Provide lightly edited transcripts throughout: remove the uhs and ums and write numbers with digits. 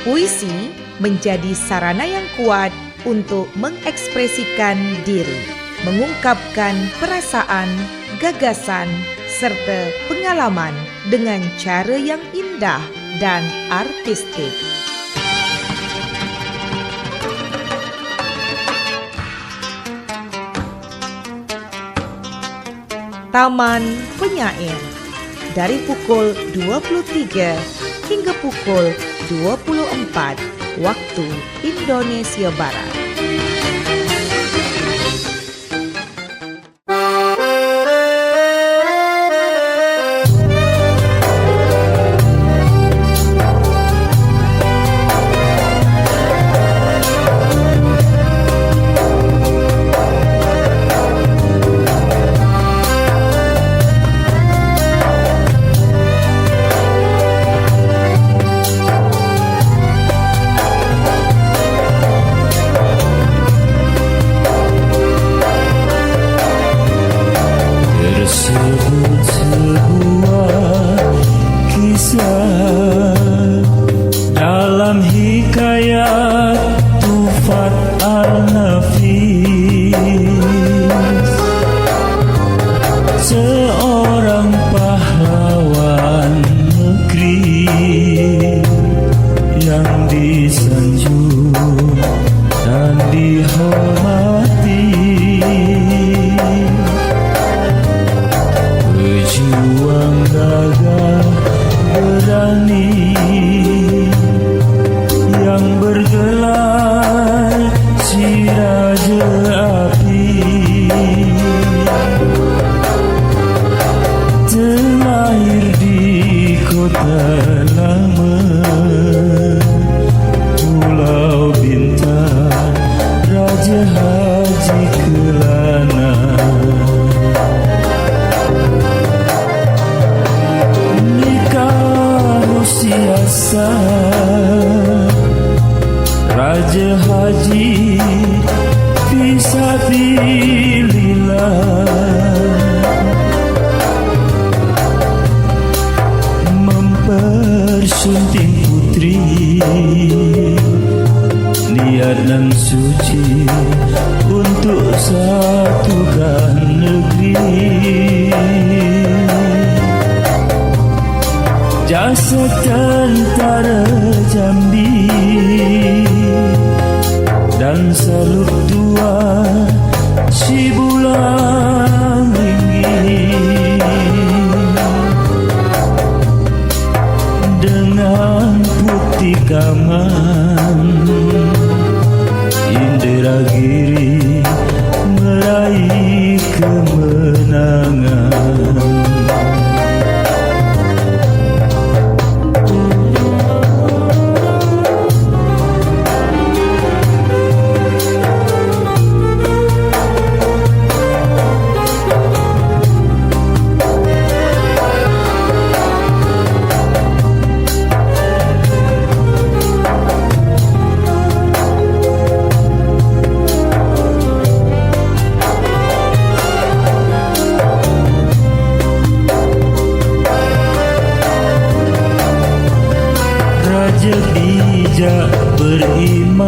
Puisi menjadi sarana yang kuat untuk mengekspresikan diri, mengungkapkan perasaan, gagasan, serta pengalaman dengan cara yang indah dan artistik. Taman Penyair dari pukul 23 hingga pukul 24 waktu Indonesia Barat. Dalam hikayat Tufat Al-Nafis, seorang pahlawan negeri yang disanjung dan dihormati, pejuang gagah berani yang bergelar si Raja Api, terlahir di kota lama Pulau Bintan, Raja Haji Kelana. Nikah siasa Raja Haji fisabilillah, mempersunting putri niat dan suci untuk satukan negeri. Jasa tentara Jambi dan salut tua si Bulang Ringgi, dengan putih kaman Indragiri meraih kemenangan. Raja bijak beriman,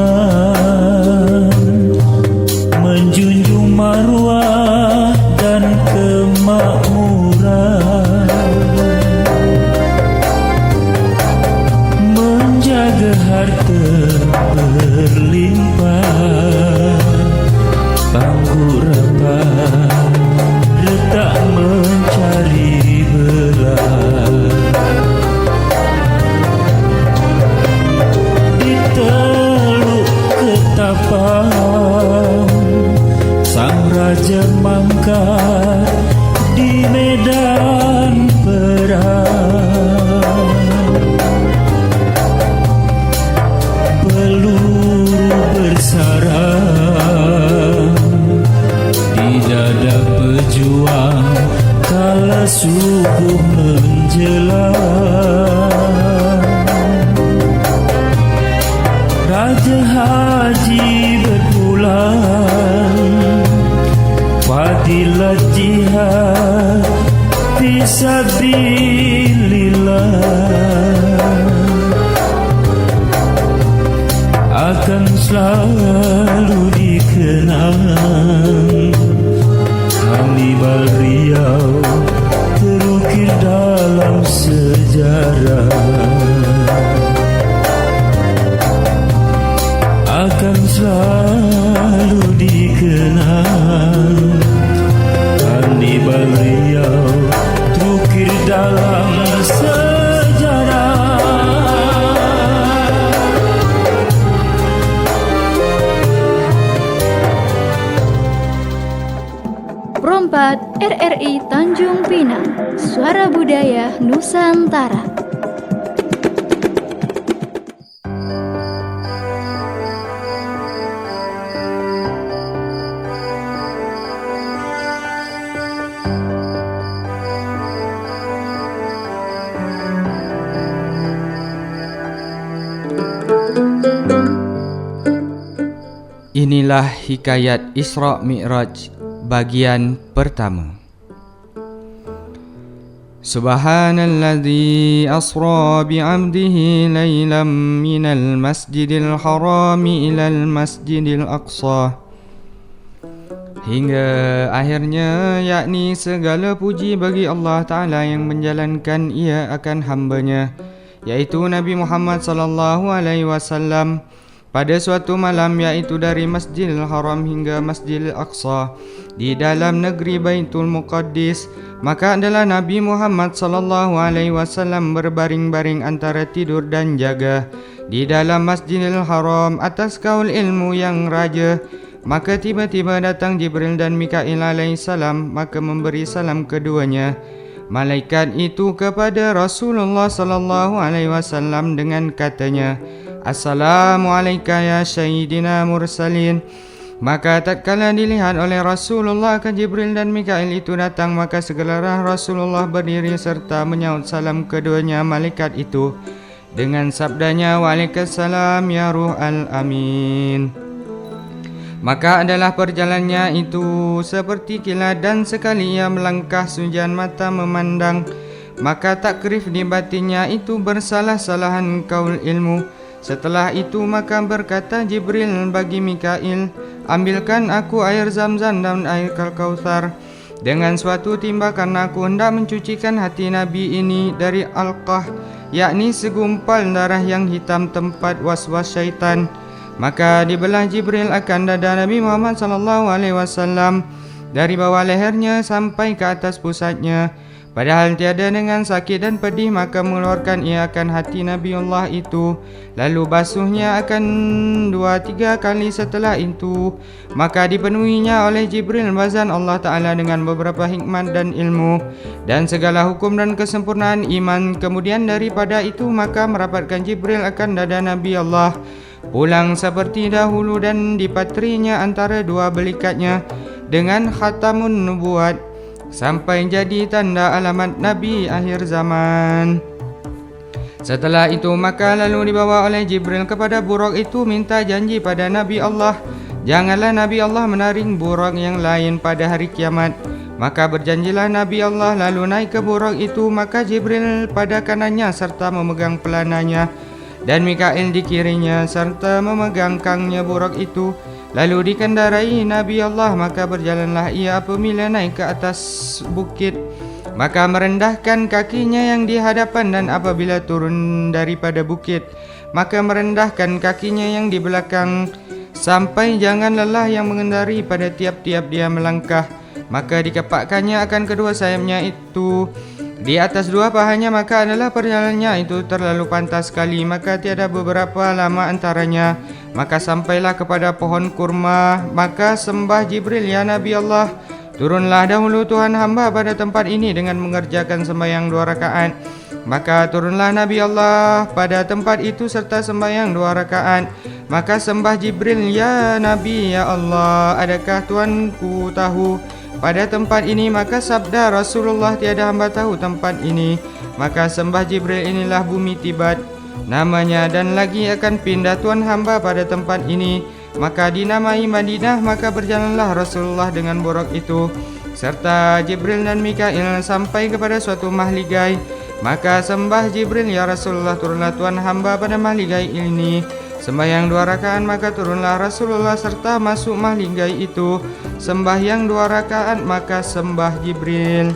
menjunjung maruah dan kemakmuran, menjaga harta berlimpah, panggung rapat, letak mencari belah. Teluk Ketapang sang raja mangkat di medan perang, peluru bersarang di dada pejuang kala subuh menjelang. Raja Haji berpulang, fadilat jihad fisabilillah, sejarah. Pro 4 RRI Tanjung Pinang, Suara Budaya Nusantara. Inilah hikayat Isra Mi'raj bagian pertama. Subhanalladzi asra bi'abdihi laylam minal masjidil harami ilal masjidil aqsa. Hingga akhirnya, yakni segala puji bagi Allah Ta'ala yang menjalankan ia akan hambanya, yaitu Nabi Muhammad sallallahu alaihi wasallam, pada suatu malam, yaitu dari Masjidil Haram hingga Masjidil Aqsa di dalam negeri Baitul Muqaddis. Maka adalah Nabi Muhammad sallallahu alaihi wasallam berbaring-baring antara tidur dan jaga di dalam Masjidil Haram atas kaul ilmu yang raja. Maka tiba-tiba datang Jibril dan Mikail alaihissalam, maka memberi salam keduanya malaikat itu kepada Rasulullah sallallahu alaihi wasallam dengan katanya, Assalamualaikum ya Sayyidina Mursalin. Maka tatkala dilihat oleh Rasulullah ke Jibril dan Mikail itu datang, maka segera Rasulullah berdiri serta menyaut salam keduanya malaikat itu dengan sabdanya, Waalaikumsalam ya Ruh al-Amin. Maka adalah perjalanannya itu seperti kilat, dan sekali ia melangkah sujan mata memandang, maka takrif di batinnya itu bersalah-salahan kaul ilmu. Setelah itu maka berkata Jibril bagi Mikail, ambilkan aku air Zamzam dan air Kautsar dengan suatu timbakan. Aku hendak mencucikan hati Nabi ini dari alqah, yakni segumpal darah yang hitam tempat was-was syaitan. Maka dibelah Jibril akan dada Nabi Muhammad sallallahu alaihi wasallam dari bawah lehernya sampai ke atas pusatnya. Padahal tiada dengan sakit dan pedih, maka mengeluarkan ia akan hati Nabiullah itu. Lalu basuhnya akan 2-3 kali setelah itu. Maka dipenuhinya oleh Jibril bazan Allah Ta'ala dengan beberapa hikmat dan ilmu dan segala hukum dan kesempurnaan iman. Kemudian daripada itu maka merapatkan Jibril akan dada Nabi Allah pulang seperti dahulu, dan dipatrinya antara dua belikatnya dengan khatamun nubuat sampai jadi tanda alamat Nabi akhir zaman. Setelah itu maka lalu dibawa oleh Jibril kepada buraq itu, minta janji pada Nabi Allah, janganlah Nabi Allah menaring buraq yang lain pada hari kiamat. Maka berjanjilah Nabi Allah lalu naik ke buraq itu, maka Jibril pada kanannya serta memegang pelananya, dan Mikail di kirinya serta memegang kangnya buraq itu. Lalu dikendarai Nabi Allah, maka berjalanlah ia apabila naik ke atas bukit, maka merendahkan kakinya yang di hadapan, dan apabila turun daripada bukit, maka merendahkan kakinya yang di belakang, sampai jangan lelah yang mengendari pada tiap-tiap dia melangkah. Maka dikepakkannya akan kedua sayapnya itu di atas dua pahanya, maka adalah perjalanannya itu terlalu pantas sekali, maka tiada beberapa lama antaranya. Maka sampailah kepada pohon kurma, maka sembah Jibril, ya Nabi Allah, turunlah dahulu Tuhan hamba pada tempat ini dengan mengerjakan sembahyang 2 rakaat. Maka turunlah Nabi Allah pada tempat itu serta sembahyang 2 rakaat. Maka sembah Jibril, ya Nabi, ya Allah, adakah Tuanku tahu pada tempat ini? Maka sabda Rasulullah, tiada hamba tahu tempat ini. Maka sembah Jibril, inilah bumi Tibat namanya, dan lagi akan pindah Tuan hamba pada tempat ini, maka dinamai Madinah. Maka berjalanlah Rasulullah dengan buraq itu serta Jibril dan Mikail sampai kepada suatu mahligai. Maka sembah Jibril, ya Rasulullah, turunlah Tuan hamba pada mahligai ini, sembahyang 2 rakaat. Maka turunlah Rasulullah serta masuk mahligai itu, sembahyang 2 rakaat. Maka sembah Jibril,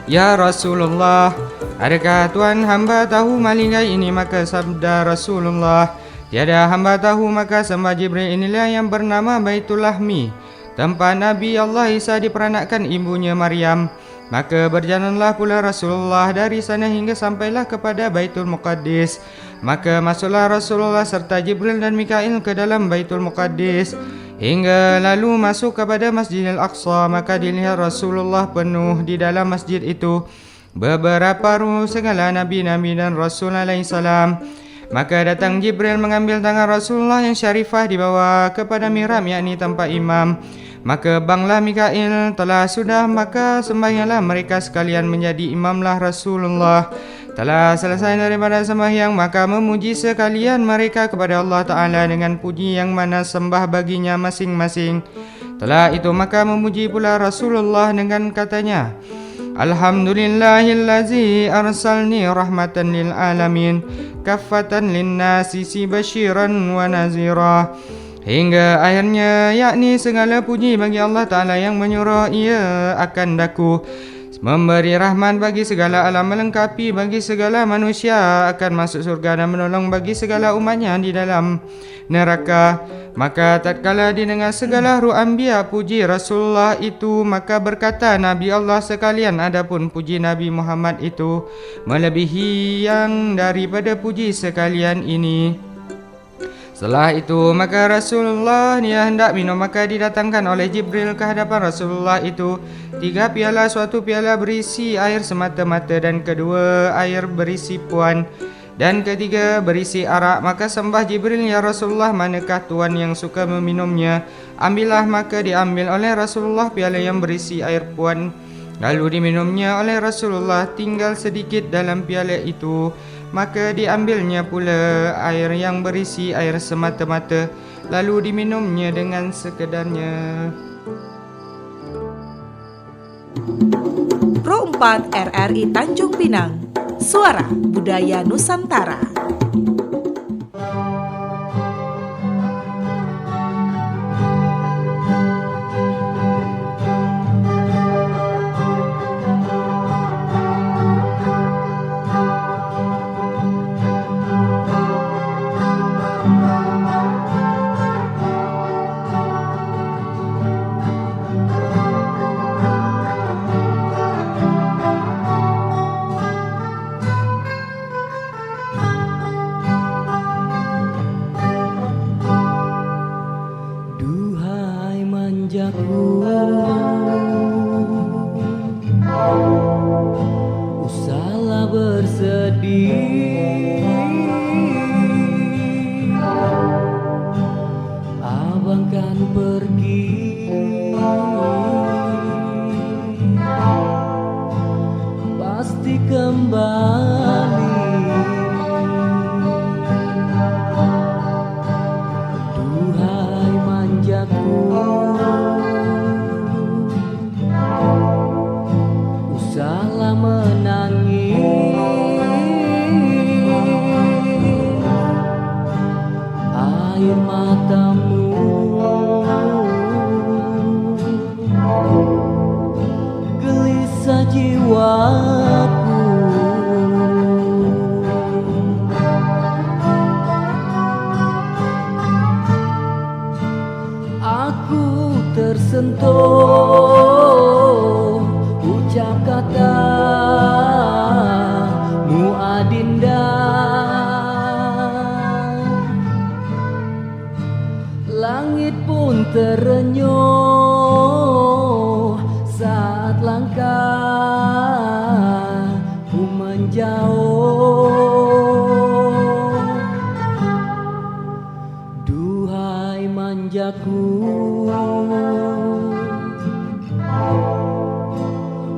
ya Rasulullah, adakah Tuan hamba tahu mahligai ini? Maka sabda Rasulullah, tiada hamba tahu. Maka sembah Jibril, inilah yang bernama Baitul Lahmi, tempat Nabi Allah Isa diperanakkan ibunya Maryam. Maka berjalanlah pula Rasulullah dari sana hingga sampailah kepada Baitul Muqaddis. Maka masuklah Rasulullah serta Jibril dan Mikail ke dalam Baitul Muqaddis hingga lalu masuk kepada Masjidil Aqsa. Maka dilihat Rasulullah penuh di dalam masjid itu beberapa ruh segala nabi-nabi dan Rasul alaihissalam. Maka datang Jibril mengambil tangan Rasulullah yang syarifah dibawa kepada mihrab, yakni tempat imam. Maka banglah Mikail telah sudah, maka sembahyanglah mereka sekalian menjadi imamlah Rasulullah. Telah selesai daripada sembahyang, maka memuji sekalian mereka kepada Allah Ta'ala dengan puji yang mana sembah baginya masing-masing. Telah itu maka memuji pula Rasulullah dengan katanya, Alhamdulillahillazi arsalni rahmatan lil alamin kaffatan linnasi basyiran wa nazira. Hingga akhirnya, yakni segala puji bagi Allah Ta'ala yang menyuruh ia akan daku memberi rahmat bagi segala alam, melengkapi bagi segala manusia, akan masuk surga dan menolong bagi segala umatnya di dalam neraka. Maka tatkala didengar segala ruh anbiya puji Rasulullah itu, maka berkata Nabi Allah sekalian, adapun puji Nabi Muhammad itu melebihi yang daripada puji sekalian ini. Setelah itu maka Rasulullah dia hendak minum, maka didatangkan oleh Jibril ke hadapan Rasulullah itu 3 piala, suatu piala berisi air semata-mata dan kedua air berisi puan dan ketiga berisi arak. Maka sembah Jibril, ya Rasulullah, manakah tuan yang suka meminumnya? Ambillah. Maka diambil oleh Rasulullah piala yang berisi air puan, lalu diminumnya oleh Rasulullah, tinggal sedikit dalam piala itu. Maka diambilnya pula air yang berisi air semata-mata, lalu diminumnya dengan sekedarnya. Pro 4 RRI Tanjung Pinang, Suara Budaya Nusantara. Usahlah bersedih, abang kan pergi, pasti kembali. Duhai manjaku, usahlah menangis, air matamu gelisah jiwaku. Aku tersentuh ucap katamu adinda, langit pun terenyuh saat langkahku menjauh. Duhai manjaku,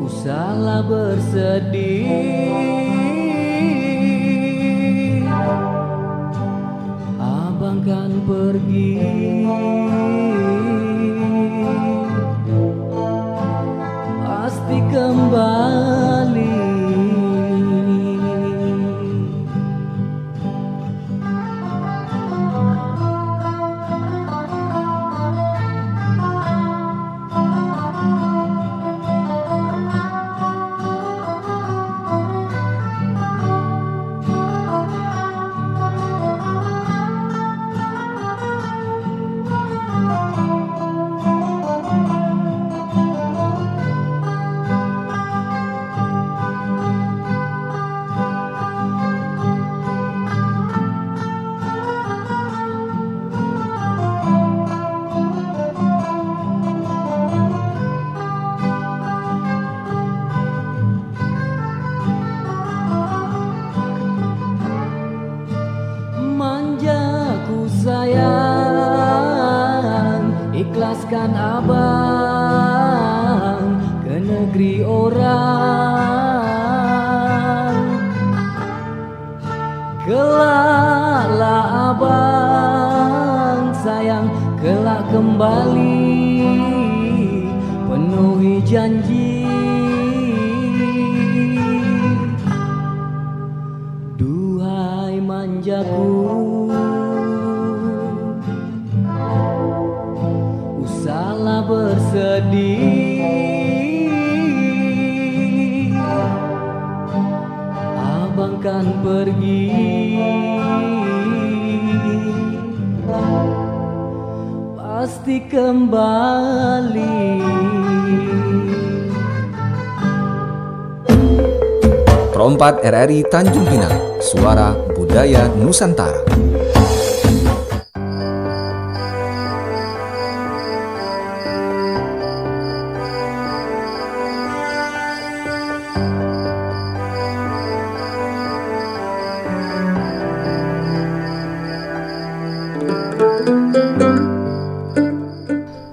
usahlah bersedih, abang kan pergi, pasti kembali. lepaskan abang ke negeri orang. Kelaklah abang sayang, kelak kembali penuhi janji. Duhai manjaku, usahlah bersedih, abang kan pergi, pasti kembali. Perompat RRI Tanjung Pinang, Suara Budaya Nusantara.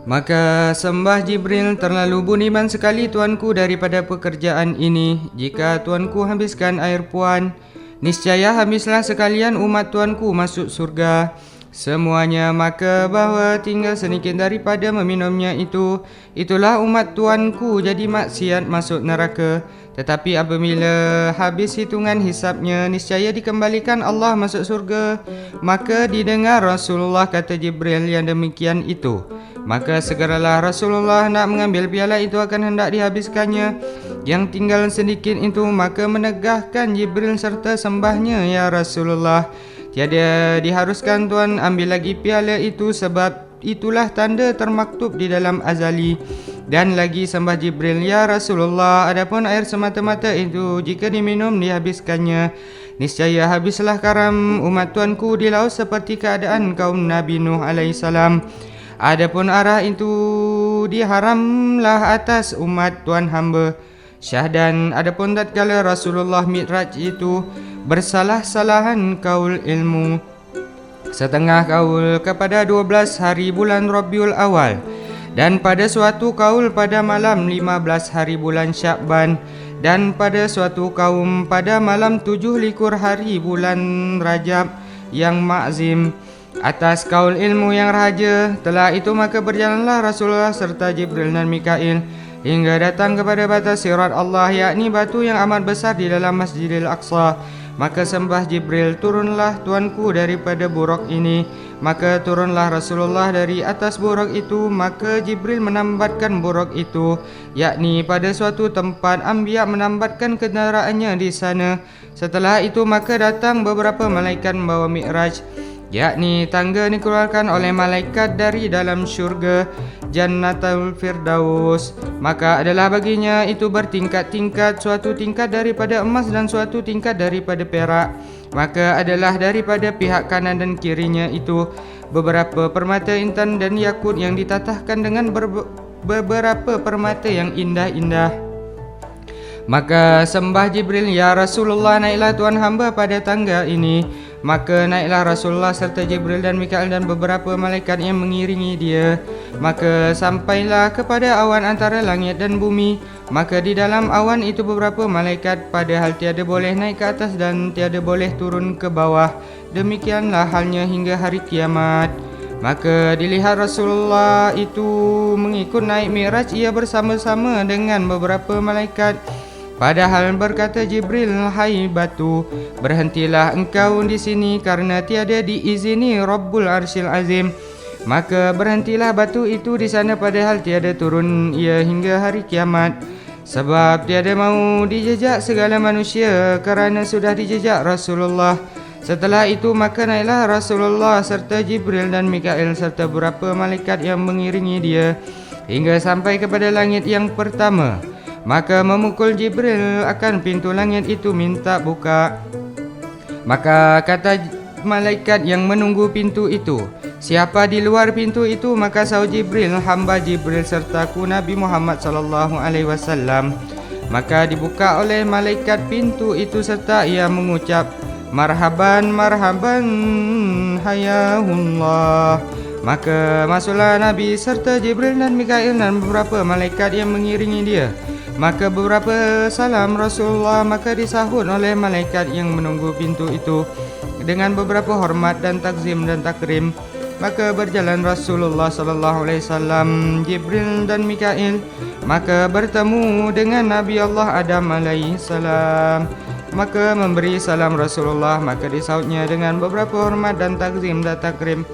Maka sembah Jibril, terlalu budiman sekali tuanku daripada pekerjaan ini. Jika tuanku habiskan air puan, niscaya habislah sekalian umat tuanku masuk surga semuanya. Maka bahawa tinggal sedikit daripada meminumnya itu, itulah umat tuanku jadi maksiat masuk neraka. Tetapi apabila habis hitungan hisabnya, niscaya dikembalikan Allah masuk surga. Maka didengar Rasulullah kata Jibril yang demikian itu. Maka segeralah Rasulullah nak mengambil piala itu akan hendak dihabiskannya. Yang tinggal sedikit itu, maka menegahkan Jibril serta sembahnya, ya Rasulullah, tiada diharuskan tuan ambil lagi piala itu, sebab itulah tanda termaktub di dalam azali. Dan lagi sembah Jibril, ya Rasulullah, adapun air semata-mata itu jika diminum dihabiskannya, niscaya habislah karam umat tuanku di laut seperti keadaan kaum Nabi Nuh alaihissalam. Adapun arah itu diharamlah atas umat tuan hamba. Syahdan, adapun tatkala Rasulullah Mi'raj itu bersalah-salahan kaul ilmu setengah kaul kepada 12 hari bulan Rabiul Awal, dan pada suatu kaul pada malam 15 hari bulan Syakban, dan pada suatu kaum pada malam 17 hari bulan Rajab yang ma'zim. Atas kaul ilmu yang raja. Telah itu maka berjalanlah Rasulullah serta Jibril dan Mikail hingga datang kepada batas sirat Allah, yakni batu yang amat besar di dalam Masjidil Aqsa. Maka sembah Jibril, turunlah tuanku daripada buruk ini. Maka turunlah Rasulullah dari atas buruk itu. Maka Jibril menambatkan buruk itu, yakni pada suatu tempat. Anbiya menambatkan kendaraannya di sana. Setelah itu maka datang beberapa malaikat membawa Mi'raj, yakni tangga dikeluarkan oleh malaikat dari dalam syurga Jannatul Firdaus. Maka adalah baginya itu bertingkat-tingkat, suatu tingkat daripada emas dan suatu tingkat daripada perak. Maka adalah daripada pihak kanan dan kirinya itu beberapa permata intan dan yakut yang ditatahkan dengan beberapa permata yang indah-indah. Maka sembah Jibril, ya Rasulullah, naiklah tuan hamba pada tangga ini. Maka naiklah Rasulullah serta Jibril dan Mikail dan beberapa malaikat yang mengiringi dia. Maka sampailah kepada awan antara langit dan bumi. Maka di dalam awan itu beberapa malaikat, padahal tiada boleh naik ke atas dan tiada boleh turun ke bawah. Demikianlah halnya hingga hari kiamat. Maka dilihat Rasulullah itu mengikut naik Mi'raj, ia bersama-sama dengan beberapa malaikat. Padahal berkata Jibril, hai batu, berhentilah engkau di sini karena tiada diizini Rabbul Arsyil Azim. Maka berhentilah batu itu di sana, padahal tiada turun ia hingga hari kiamat. Sebab tiada mau dijejak segala manusia kerana sudah dijejak Rasulullah. Setelah itu maka naiklah Rasulullah serta Jibril dan Mikail serta beberapa malaikat yang mengiringi dia hingga sampai kepada langit yang pertama. Maka memukul Jibril akan pintu langit itu, minta buka. Maka kata malaikat yang menunggu pintu itu, siapa di luar pintu itu? Maka sahut Jibril, hamba Jibril sertaku Nabi Muhammad sallallahu alaihi wasallam. Maka dibuka oleh malaikat pintu itu serta ia mengucap, marhaban marhaban hayahullah, Maka masuklah Nabi serta Jibril dan Mikail dan beberapa malaikat yang mengiringi dia. Maka beberapa salam Rasulullah, maka disahut oleh malaikat yang menunggu pintu itu dengan beberapa hormat dan takzim dan takrim. Maka berjalan Rasulullah sallallahu alaihi wasallam, Jibril dan Mikail, maka bertemu dengan Nabi Allah Adam alaihi salam. Maka memberi salam Rasulullah, maka disahutnya dengan beberapa hormat dan takzim dan takrim.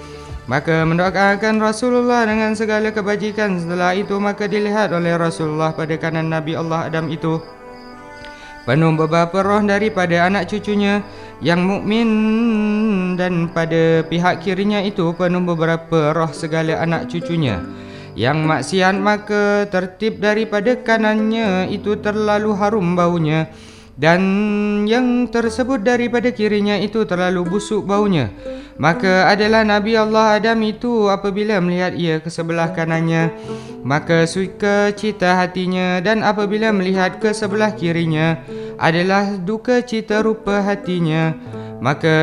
Maka mendoakan Rasulullah dengan segala kebajikan. Setelah itu maka dilihat oleh Rasulullah pada kanan Nabi Allah Adam itu penuh beberapa roh daripada anak cucunya yang mukmin, dan pada pihak kirinya itu penuh beberapa roh segala anak cucunya yang maksiat. Maka tertib daripada kanannya itu terlalu harum baunya, dan yang tersebut daripada kirinya itu terlalu busuk baunya. Maka adalah Nabi Allah Adam itu apabila melihat ia ke sebelah kanannya, maka suka cita hatinya, dan apabila melihat ke sebelah kirinya adalah duka cita rupa hatinya. Maka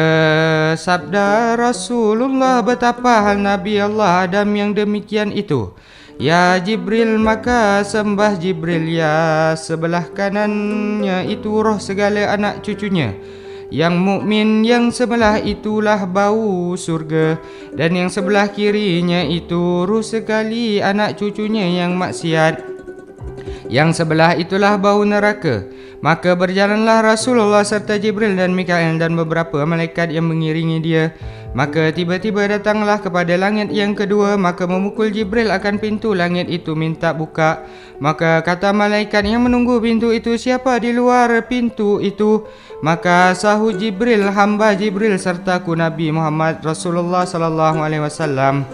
sabda Rasulullah, betapa hal Nabi Allah Adam yang demikian itu. Ya Jibril, maka sembah Jibril. Ya sebelah kanannya itu roh segala anak cucunya yang mukmin, yang sebelah itulah bau surga, dan yang sebelah kirinya itu ruh sekali anak cucunya yang maksiat, yang sebelah itulah bau neraka. Maka berjalanlah Rasulullah serta Jibril dan Mikail dan beberapa malaikat yang mengiringi dia. Maka tiba-tiba datanglah kepada langit yang kedua, maka memukul Jibril akan pintu langit itu minta buka. Maka kata malaikat yang menunggu pintu itu, siapa di luar pintu itu? Maka sahut Jibril, hamba Jibril sertaku Nabi Muhammad Rasulullah sallallahu alaihi wasallam.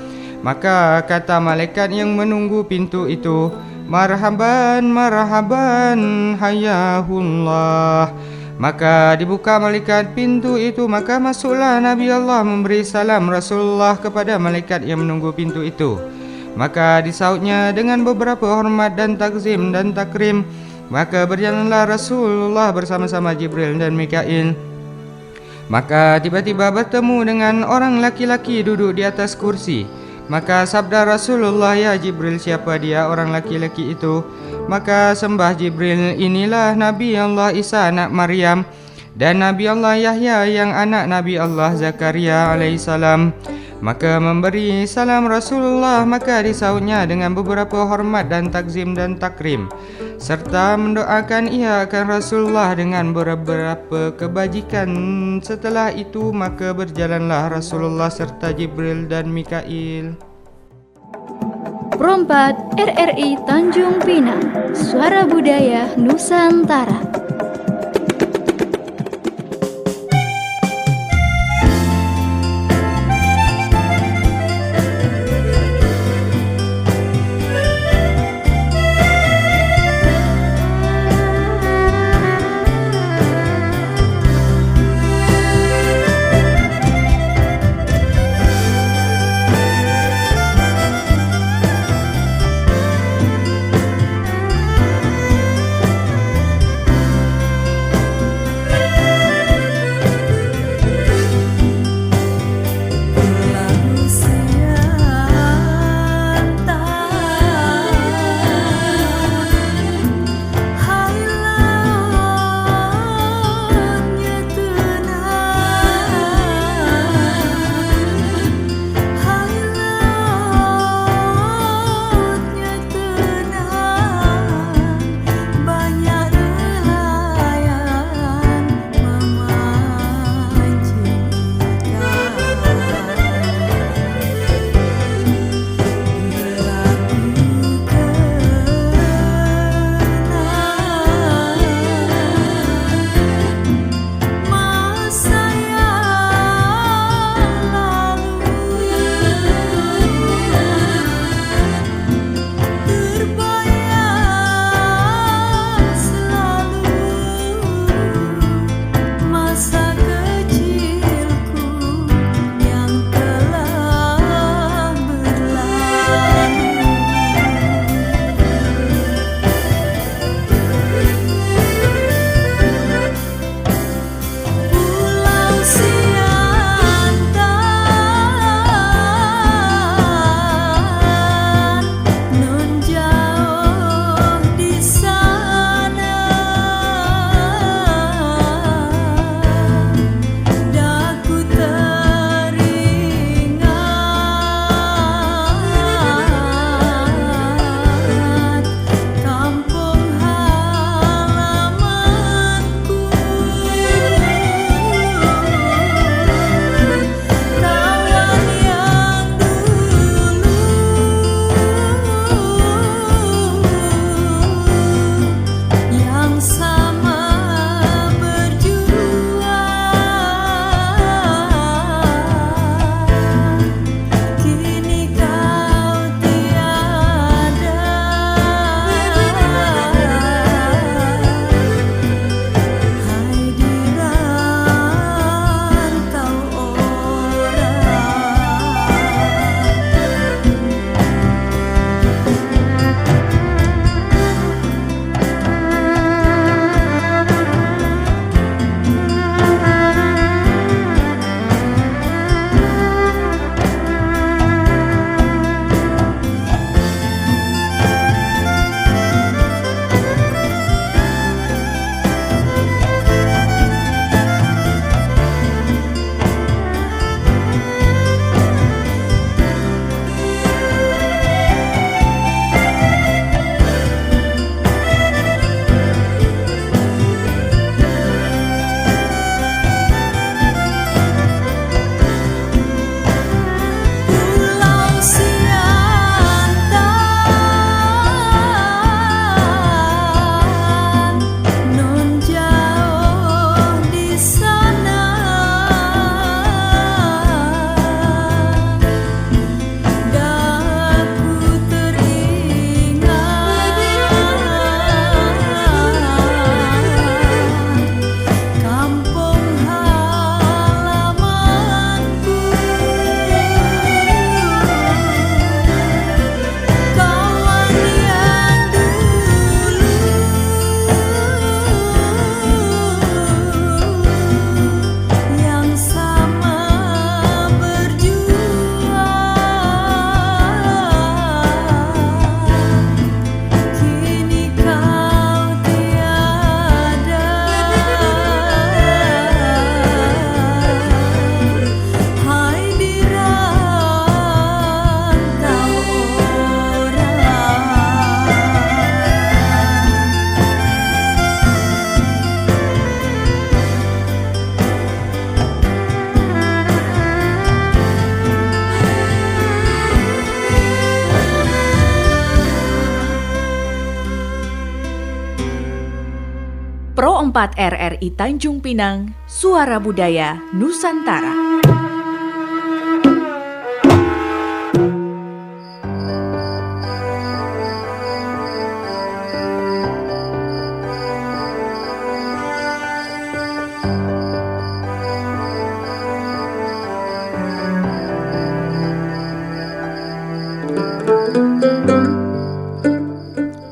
Maka kata malaikat yang menunggu pintu itu, marhaban, marhaban, hayahullah. Maka dibuka malaikat pintu itu, maka masuklah Nabi Allah memberi salam Rasulullah kepada malaikat yang menunggu pintu itu. Maka disahutnya dengan beberapa hormat dan takzim dan takrim. Maka berjalanlah Rasulullah bersama-sama Jibril dan Mikail. Maka tiba-tiba bertemu dengan orang laki-laki duduk di atas kursi. Maka sabda Rasulullah, ya Jibril, siapa dia orang laki-laki itu? Maka sembah Jibril, inilah Nabi Allah Isa anak Maryam, dan Nabi Allah Yahya yang anak Nabi Allah Zakaria alaihissalam. Maka memberi salam Rasulullah, maka disahutnya dengan beberapa hormat dan takzim dan takrim, serta mendoakan ia akan Rasulullah dengan beberapa kebajikan. Setelah itu maka berjalanlah Rasulullah serta Jibril dan Mikail. Perompat RRI Tanjung Pinang, Suara Budaya Nusantara. Perompat RRI Tanjung Pinang, Suara Budaya Nusantara.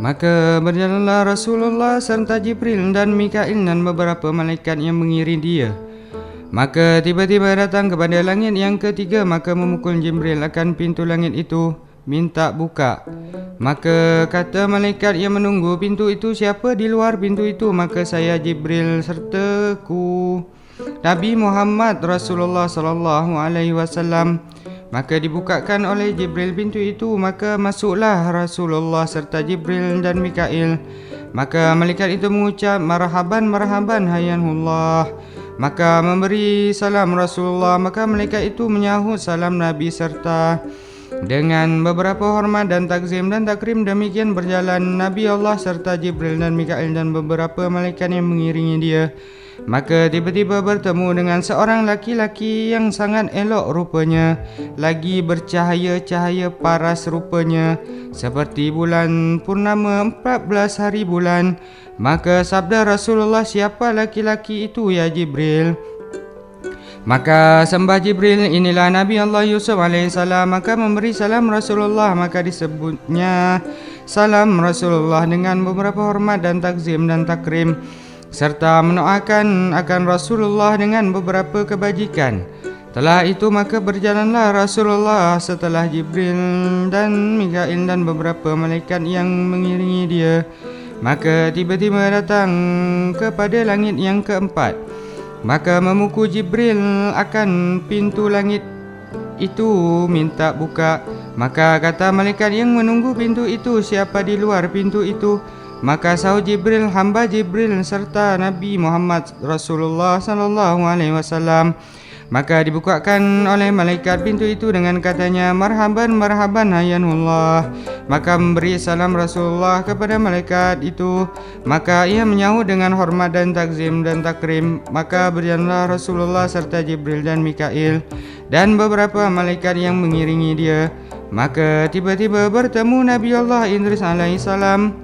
Maka berjalanlah Rasulullah serta Jibril dan Mikail dan beberapa malaikat yang mengiring dia. Maka tiba-tiba datang kepada langit yang ketiga, maka memukul Jibril akan pintu langit itu, minta buka. Maka kata malaikat yang menunggu pintu itu, siapa di luar pintu itu? Maka saya Jibril sertaku Nabi Muhammad Rasulullah sallallahu alaihi wasallam. Maka dibukakan oleh Jibril pintu itu, maka masuklah Rasulullah serta Jibril dan Mikail. Maka malaikat itu mengucap, marhaban marhaban hayanullah. Maka memberi salam Rasulullah, maka malaikat itu menyahut salam Nabi serta dengan beberapa hormat dan takzim dan takrim. Demikian berjalan Nabi Allah serta Jibril dan Mikail dan beberapa malaikat yang mengiringi dia. Maka tiba-tiba bertemu dengan seorang laki-laki yang sangat elok rupanya, lagi bercahaya-cahaya paras rupanya, seperti bulan purnama 14 hari bulan. Maka sabda Rasulullah, siapa laki-laki itu ya Jibril? Maka sembah Jibril, inilah Nabi Allah Yusuf alaihissalam. Maka memberi salam Rasulullah, maka disebutnya salam Rasulullah dengan beberapa hormat dan takzim dan takrim, serta mendoakan akan Rasulullah dengan beberapa kebajikan. Setelah itu maka berjalanlah Rasulullah setelah Jibril dan Mikail dan beberapa malaikat yang mengiringi dia. Maka tiba-tiba datang kepada langit yang keempat. Maka memukul Jibril akan pintu langit itu, minta buka. Maka kata malaikat yang menunggu pintu itu, siapa di luar pintu itu? Maka sahut Jibril, hamba Jibril serta Nabi Muhammad Rasulullah sallallahu alaihi wasallam. Maka dibukakan oleh malaikat pintu itu dengan katanya, marhaban marhaban hayanullah. Maka memberi salam Rasulullah kepada malaikat itu, maka ia menyahut dengan hormat dan takzim dan takrim. Maka berjalanlah Rasulullah serta Jibril dan Mikail dan beberapa malaikat yang mengiringi dia. Maka tiba-tiba bertemu Nabi Allah Idris alaihissalam.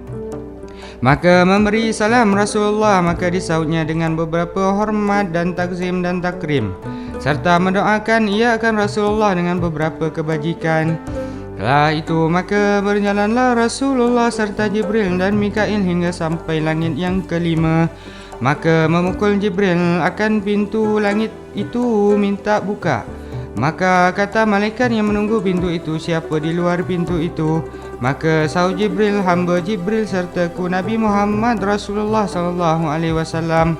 Maka memberi salam Rasulullah, maka disahutnya dengan beberapa hormat dan takzim dan takrim, serta mendoakan ia akan Rasulullah dengan beberapa kebajikan. Setelah itu maka berjalanlah Rasulullah serta Jibril dan Mikail hingga sampai langit yang kelima. Maka memukul Jibril akan pintu langit itu, minta buka. Maka kata malaikat yang menunggu pintu itu, siapa di luar pintu itu? Maka sahut Jibril, hamba Jibril sertaku Nabi Muhammad Rasulullah sallallahu alaihi wasallam.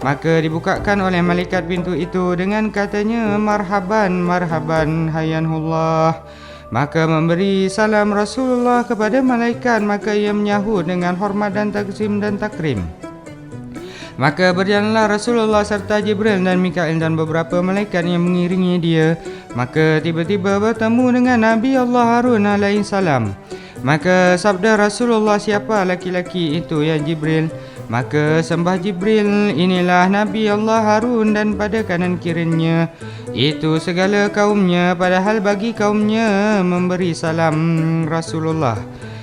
Maka dibukakan oleh malaikat pintu itu dengan katanya, marhaban marhaban hayanullah. Maka memberi salam Rasulullah kepada malaikat, maka ia menyahut dengan hormat dan takzim dan takrim. Maka berjalanlah Rasulullah serta Jibril dan Mikail dan beberapa malaikat yang mengiringi dia. Maka tiba-tiba bertemu dengan Nabi Allah Harun alaihissalam. Maka sabda Rasulullah, siapa laki-laki itu ya Jibril? Maka sembah Jibril, inilah Nabi Allah Harun dan pada kanan kirinya itu segala kaumnya, padahal bagi kaumnya memberi salam Rasulullah.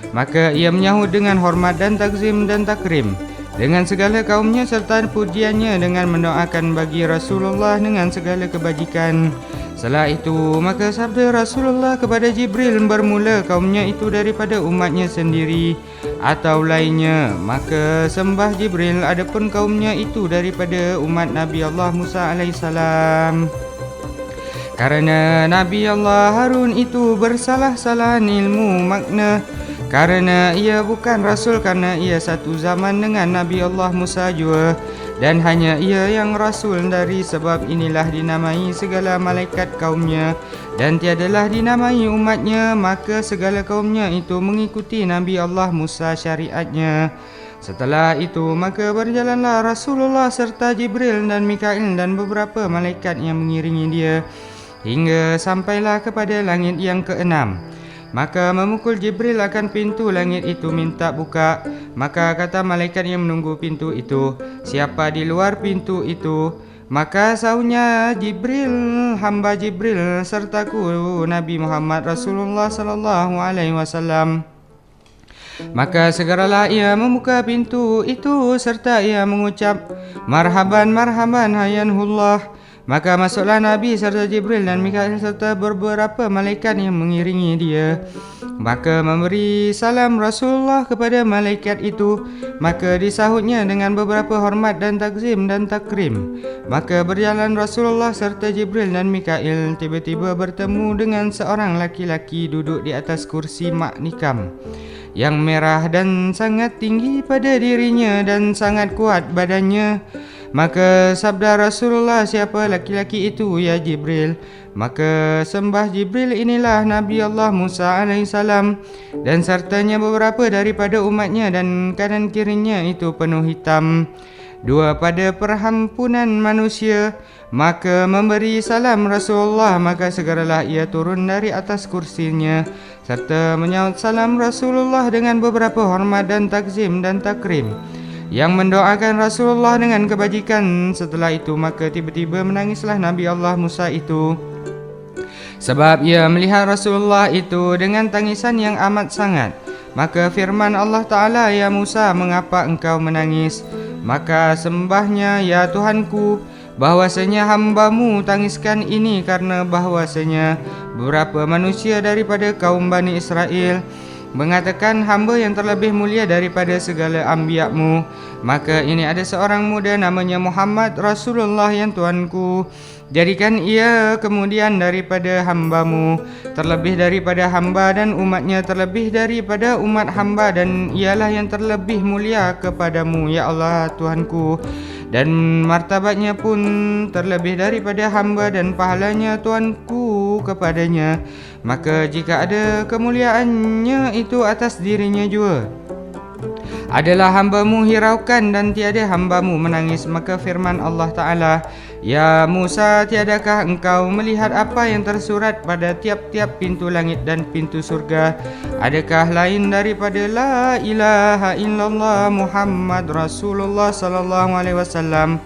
Maka ia menyahut dengan hormat dan takzim dan takrim dengan segala kaumnya serta pujiannya, dengan mendoakan bagi Rasulullah dengan segala kebajikan. Setelah itu maka sabda Rasulullah kepada Jibril, bermula kaumnya itu daripada umatnya sendiri atau lainnya? Maka sembah Jibril, adapun kaumnya itu daripada umat Nabi Allah Musa alaihissalam. Karena Nabi Allah Harun itu bersalah-salahan ilmu makna, karena ia bukan Rasul, karena ia satu zaman dengan Nabi Allah Musa jua, dan hanya ia yang Rasul. Dari sebab inilah dinamai segala malaikat kaumnya, dan tiadalah dinamai umatnya. Maka segala kaumnya itu mengikuti Nabi Allah Musa syariatnya. Setelah itu maka berjalanlah Rasulullah serta Jibril dan Mikail dan beberapa malaikat yang mengiringi dia hingga sampailah kepada langit yang keenam. Maka memukul Jibril akan pintu langit itu, minta buka. Maka kata malaikat yang menunggu pintu itu, siapa di luar pintu itu? Maka sahutnya Jibril, hamba Jibril sertaku Nabi Muhammad Rasulullah sallallahu alaihi wasallam. Maka segeralah ia membuka pintu itu serta ia mengucap, marhaban marhaban hayanullah. Maka masuklah Nabi serta Jibril dan Mikail serta beberapa malaikat yang mengiringi dia. Maka memberi salam Rasulullah kepada malaikat itu. Maka disahutnya dengan beberapa hormat dan takzim dan takrim. Maka berjalan Rasulullah serta Jibril dan Mikail tiba-tiba bertemu dengan seorang laki-laki duduk di atas kursi maknikam yang merah dan sangat tinggi pada dirinya dan sangat kuat badannya. Maka sabda Rasulullah, siapa laki-laki itu ya Jibril? Maka sembah Jibril, inilah Nabi Allah Musa alaihissalam dan sertanya beberapa daripada umatnya dan kanan kirinya itu penuh hitam, dua pada perhampunan manusia. Maka memberi salam Rasulullah, maka segeralah ia turun dari atas kursinya serta menyahut salam Rasulullah dengan beberapa hormat dan takzim dan takrim, yang mendoakan Rasulullah dengan kebajikan. Setelah itu maka tiba-tiba menangislah Nabi Allah Musa itu, sebab ia melihat Rasulullah itu dengan tangisan yang amat sangat. Maka firman Allah Ta'ala, ya Musa, mengapa engkau menangis? Maka sembahnya, ya Tuhanku, bahwasanya hambamu tangiskan ini karena bahwasanya beberapa manusia daripada kaum Bani Israel mengatakan hamba yang terlebih mulia daripada segala anbiya-Mu. Maka ini ada seorang muda namanya Muhammad Rasulullah yang Tuanku, jadikan ia kemudian daripada hamba-Mu, terlebih daripada hamba, dan umatnya terlebih daripada umat hamba, dan ialah yang terlebih mulia kepadamu ya Allah Tuhanku, dan martabatnya pun terlebih daripada hamba, dan pahalanya Tuanku kepadanya. Maka jika ada kemuliaannya itu atas dirinya jua, adalah hamba-Mu hiraukan dan tiada hamba-Mu menangis. Maka firman Allah Ta'ala, ya Musa, tiadakah engkau melihat apa yang tersurat pada tiap-tiap pintu langit dan pintu surga? Adakah lain daripada la ilaha illallah Muhammad Rasulullah sallallahu alaihi wasallam,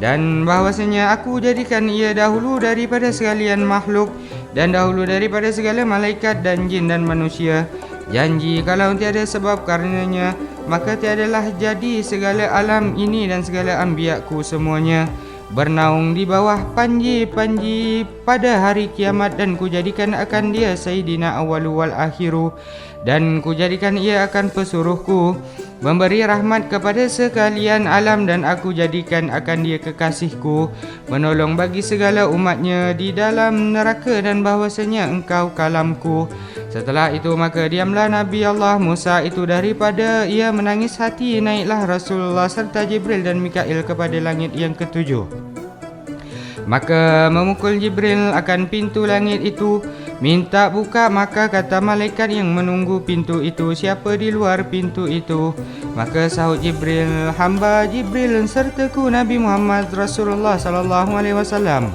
dan bahwasanya aku jadikan ia dahulu daripada sekalian makhluk dan dahulu daripada segala malaikat dan jin dan manusia. Janji kalau tiada sebab karenanya, maka tiadalah jadi segala alam ini dan segala anbiya-Ku semuanya bernaung di bawah panji-panji pada hari kiamat, dan Kujadikan akan dia Sayyidina awalu wal akhiru, dan Kujadikan ia akan pesuruhku memberi rahmat kepada sekalian alam, dan Aku jadikan akan dia kekasihku menolong bagi segala umatnya di dalam neraka, dan bahwasanya engkau kalamku. Setelah itu maka diamlah Nabi Allah Musa itu daripada ia menangis hati. Naiklah Rasulullah serta Jibril dan Mikail kepada langit yang ketujuh. Maka memukul Jibril akan pintu langit itu, minta buka. Maka kata malaikat yang menunggu pintu itu, siapa di luar pintu itu? Maka sahut Jibril, hamba Jibril sertaku Nabi Muhammad Rasulullah sallallahu alaihi wasallam.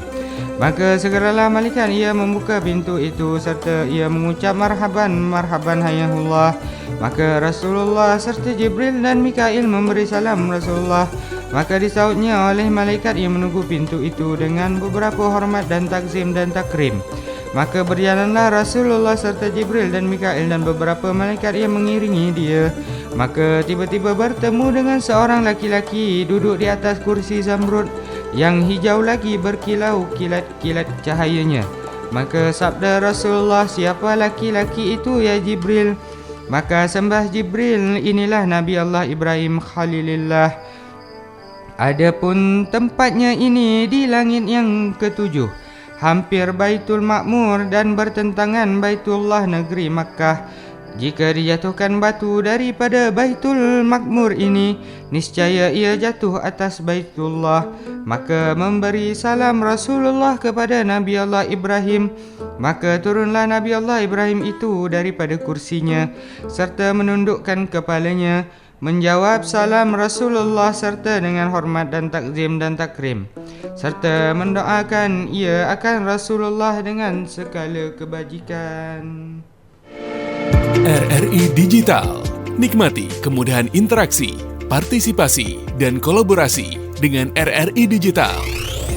Maka segeralah malaikat ia membuka pintu itu serta ia mengucap marhaban marhaban hayahullah. Maka Rasulullah serta Jibril dan Mikail memberi salam Rasulullah. Maka disahutnya oleh malaikat yang menunggu pintu itu dengan beberapa hormat dan takzim dan takrim. Maka berjalanlah Rasulullah serta Jibril dan Mikail dan beberapa malaikat yang mengiringi dia. Maka tiba-tiba bertemu dengan seorang laki-laki duduk di atas kursi zamrud yang hijau lagi berkilau kilat-kilat cahayanya. Maka sabda Rasulullah, siapa laki-laki itu ya Jibril? Maka sembah Jibril, inilah Nabi Allah Ibrahim Khalilillah. Adapun tempatnya ini di langit yang ketujuh, hampir Baitul Makmur dan bertentangan Baitullah negeri Makkah. Jika dijatuhkan batu daripada Baitul Makmur ini, niscaya ia jatuh atas Baitullah. Maka memberi salam Rasulullah kepada Nabi Allah Ibrahim. Maka turunlah Nabi Allah Ibrahim itu daripada kursinya serta menundukkan kepalanya, menjawab salam Rasulullah serta dengan hormat dan takzim dan takrim, serta mendoakan ia akan Rasulullah dengan segala kebajikan. RRI Digital. Nikmati kemudahan interaksi partisipasi, dan kolaborasi dengan RRI Digital.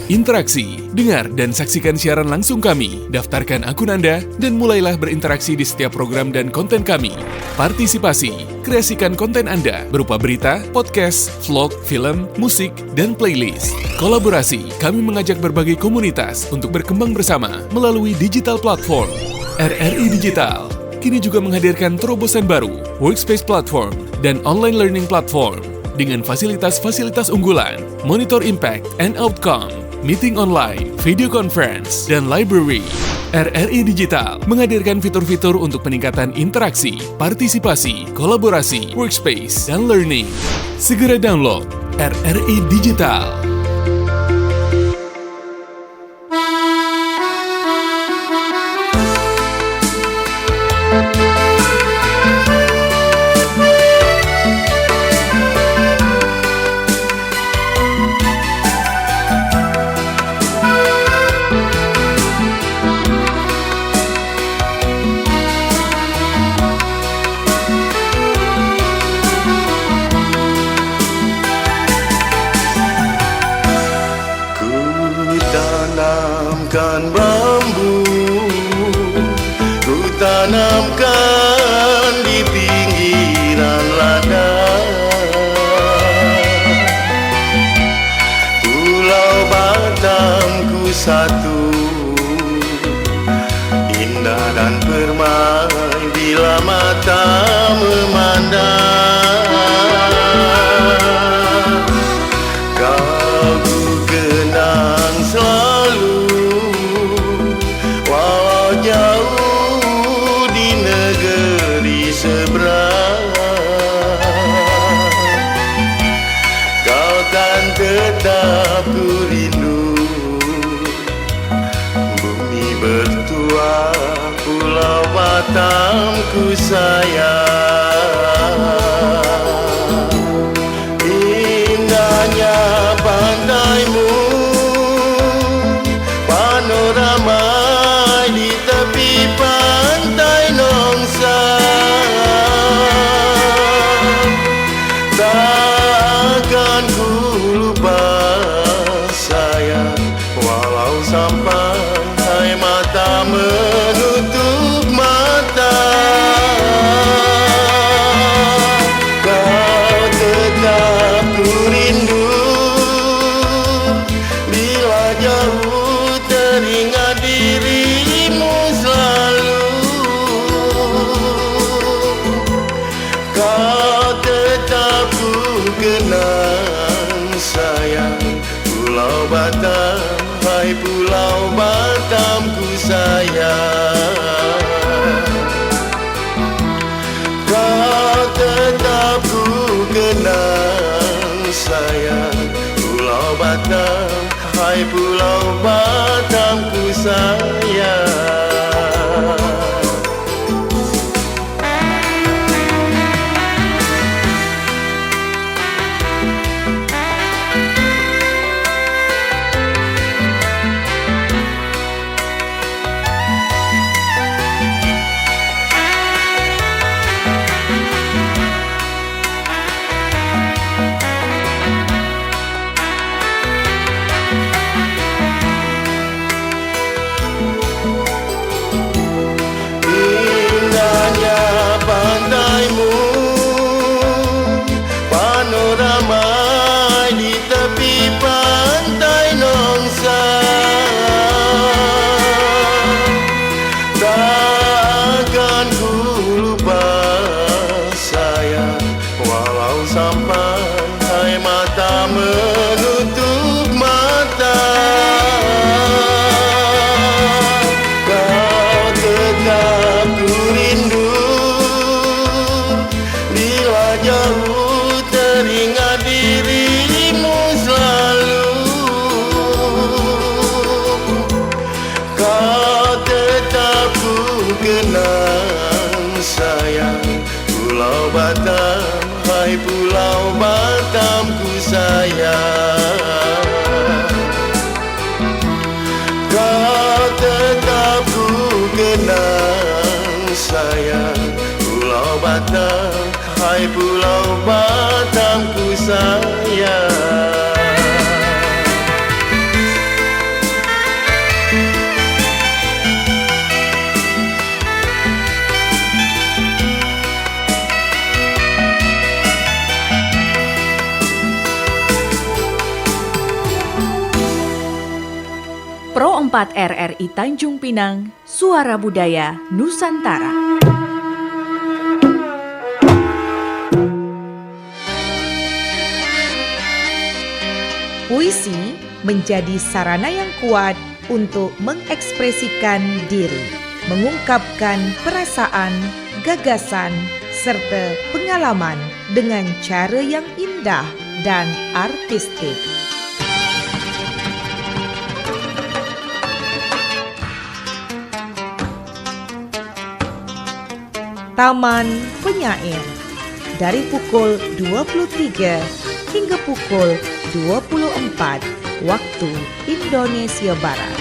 Interaksi, dengar dan saksikan siaran langsung kami, daftarkan akun Anda, dan mulailah berinteraksi di setiap program dan konten kami. Partisipasi, kreasikan konten Anda berupa berita, podcast, vlog, film, musik, dan playlist. Kolaborasi, kami mengajak berbagai komunitas untuk berkembang bersama melalui digital platform. RRI Digital kini juga menghadirkan terobosan baru, workspace platform, dan online learning platform dengan fasilitas-fasilitas unggulan, monitor impact and outcome, meeting online, video conference, dan library. RRI Digital menghadirkan fitur-fitur untuk peningkatan interaksi, partisipasi, kolaborasi, workspace, dan learning. Segera download RRI Digital. Tanamkan bambu, ku tanamkan di pinggiran ladang. Pulau Batamku satu, indah dan permai bila mata memandang. Kau ku kenang selalu, walau jauh di negeri seberang. Kau kan tetap ku rindu, bumi bertua, Pulau Batam ku sayang. Indahnya pantaimu, panorama di tepi pantai Nongsa. Takkan ku lupa sayang, walau sampai mata menutup mata. Kau tetap ku rindu, bila jauh teringat dirimu selalu. Kau tetap ku kenang sayang, Pulau Batam, hai Pulau Batam ku sayang. Kau tetap ku kenang sayang, Pulau Batam, hai Pulau Batam ku sayang. Indahnya pantaimu, panorama di tepi pantai Nongsa. Takkan ku lupa sayang, walau sampai mata menutup mata. Kau tetap ku rindu, bila jauh teringat dirimu selalu. Kau tetap ku kenang sayang, Pulau Batam, hai Pulau Batam ku sayang. Kau tetap ku kenang sayang, Pulau Batam, hai Pulau Batam ku Pro 4 RRI Tanjung Pinang, Suara Budaya Nusantara. Puisi menjadi sarana yang kuat untuk mengekspresikan diri, mengungkapkan perasaan, gagasan, serta pengalaman dengan cara yang indah dan artistik. Taman Penyair dari pukul 23 hingga pukul 24 waktu Indonesia Barat.